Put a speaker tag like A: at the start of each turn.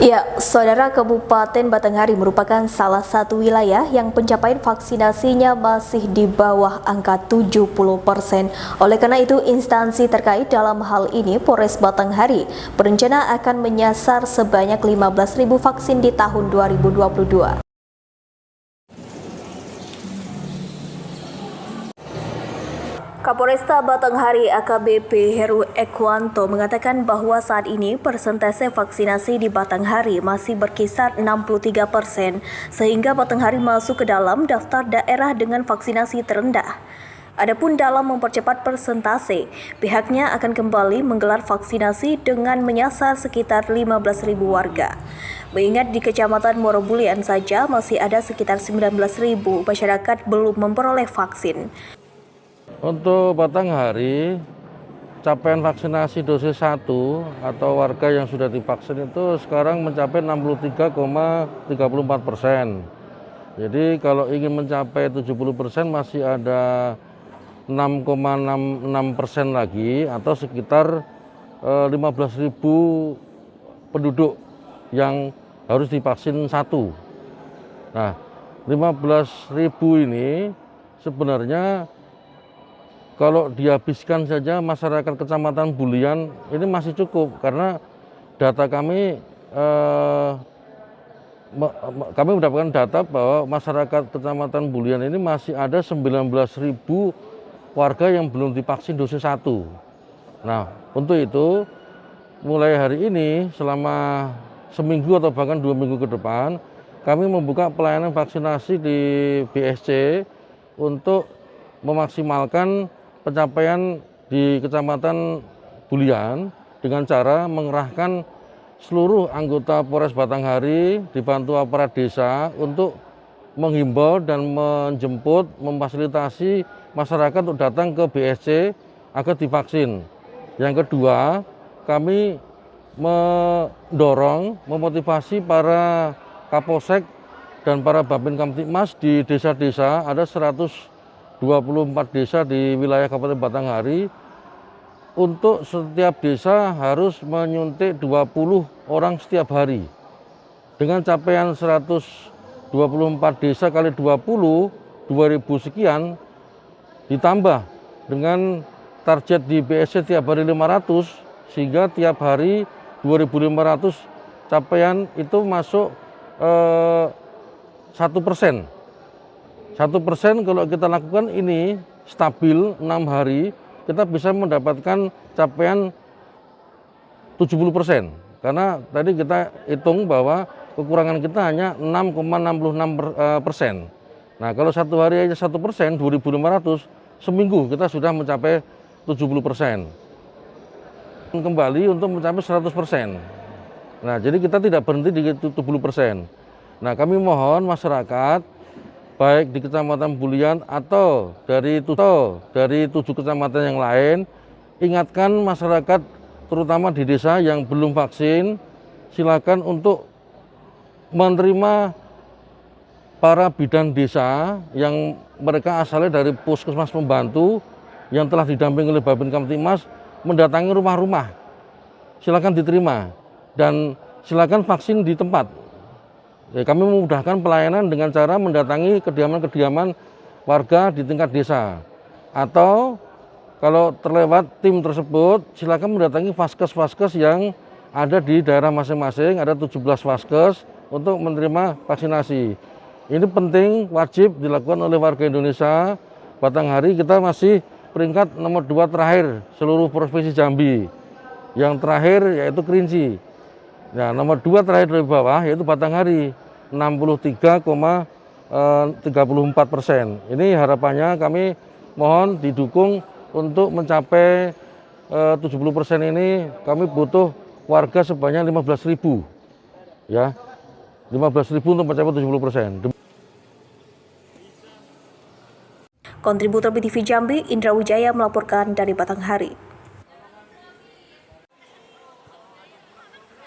A: Ya, Saudara, Kabupaten Batanghari merupakan salah satu wilayah yang pencapaian vaksinasinya masih di bawah angka 70%. Oleh karena itu, instansi terkait dalam hal ini Polres Batanghari berencana akan menyasar sebanyak 15.000 vaksin di tahun 2022. Kapolresta Batanghari AKBP Heru Ekwanto mengatakan bahwa saat ini persentase vaksinasi di Batanghari masih berkisar 63%, sehingga Batanghari masuk ke dalam daftar daerah dengan vaksinasi terendah. Adapun dalam mempercepat persentase, pihaknya akan kembali menggelar vaksinasi dengan menyasar sekitar 15.000 warga. Mengingat di Kecamatan Morobulian saja masih ada sekitar 19.000 masyarakat belum memperoleh vaksin.
B: Untuk Batanghari, capaian vaksinasi dosis 1 atau warga yang sudah divaksin itu sekarang mencapai 63,34%. Jadi kalau ingin mencapai 70% masih ada 6,66% lagi atau sekitar 15.000 penduduk yang harus divaksin 1. Nah, 15.000 ini sebenarnya kalau dihabiskan saja masyarakat Kecamatan Bulian ini masih cukup, karena data kami mendapatkan data bahwa masyarakat Kecamatan Bulian ini masih ada 19.000 warga yang belum divaksin dosis 1. Nah, untuk itu mulai hari ini selama seminggu atau bahkan 2 minggu ke depan kami membuka pelayanan vaksinasi di BSC untuk memaksimalkan pencapaian di Kecamatan Bulian dengan cara mengerahkan seluruh anggota Polres Batanghari dibantu aparat desa untuk menghimbau dan menjemput, memfasilitasi masyarakat untuk datang ke BSC agar divaksin. Yang kedua, kami mendorong, memotivasi para Kapolsek dan para Babin Kamtibmas di desa-desa, ada 124 desa di wilayah Kabupaten Batanghari, untuk setiap desa harus menyuntik 20 orang setiap hari. Dengan capaian 124 desa kali 20, 2.000 sekian, ditambah dengan target di BSC tiap hari 500, sehingga tiap hari 2.500 capaian itu masuk 1%. 1% kalau kita lakukan ini stabil 6 hari, kita bisa mendapatkan capaian 70%. Karena tadi kita hitung bahwa kekurangan kita hanya 6,66%. Nah, kalau satu hari aja 1%, 2.500, seminggu kita sudah mencapai 70%. Kembali untuk mencapai 100%. Nah, jadi kita tidak berhenti di 70%. Nah, kami mohon masyarakat baik di Kecamatan Bulian atau dari 7 kecamatan yang lain, ingatkan masyarakat terutama di desa yang belum vaksin, silakan untuk menerima para bidan desa yang mereka asalnya dari puskesmas pembantu yang telah didampingi oleh Babin Kamtibmas, mendatangi rumah-rumah. Silakan diterima dan silakan vaksin di tempat. Ya, kami memudahkan pelayanan dengan cara mendatangi kediaman-kediaman warga di tingkat desa. Atau kalau terlewat tim tersebut, silakan mendatangi vaskes-vaskes yang ada di daerah masing-masing, ada 17 vaskes untuk menerima vaksinasi. Ini penting, wajib dilakukan oleh warga Indonesia. Batanghari kita masih peringkat nomor 2 terakhir seluruh Provinsi Jambi. Yang terakhir yaitu Kerinci. Nah, nomor 2 terakhir dari bawah yaitu Batanghari, 63,34%. Ini harapannya kami mohon didukung untuk mencapai 70% ini. Kami butuh warga sebanyak 15.000, ya, 15.000 untuk mencapai 70%.
A: Kontributor BTV Jambi, Indra Wijaya melaporkan dari Batanghari.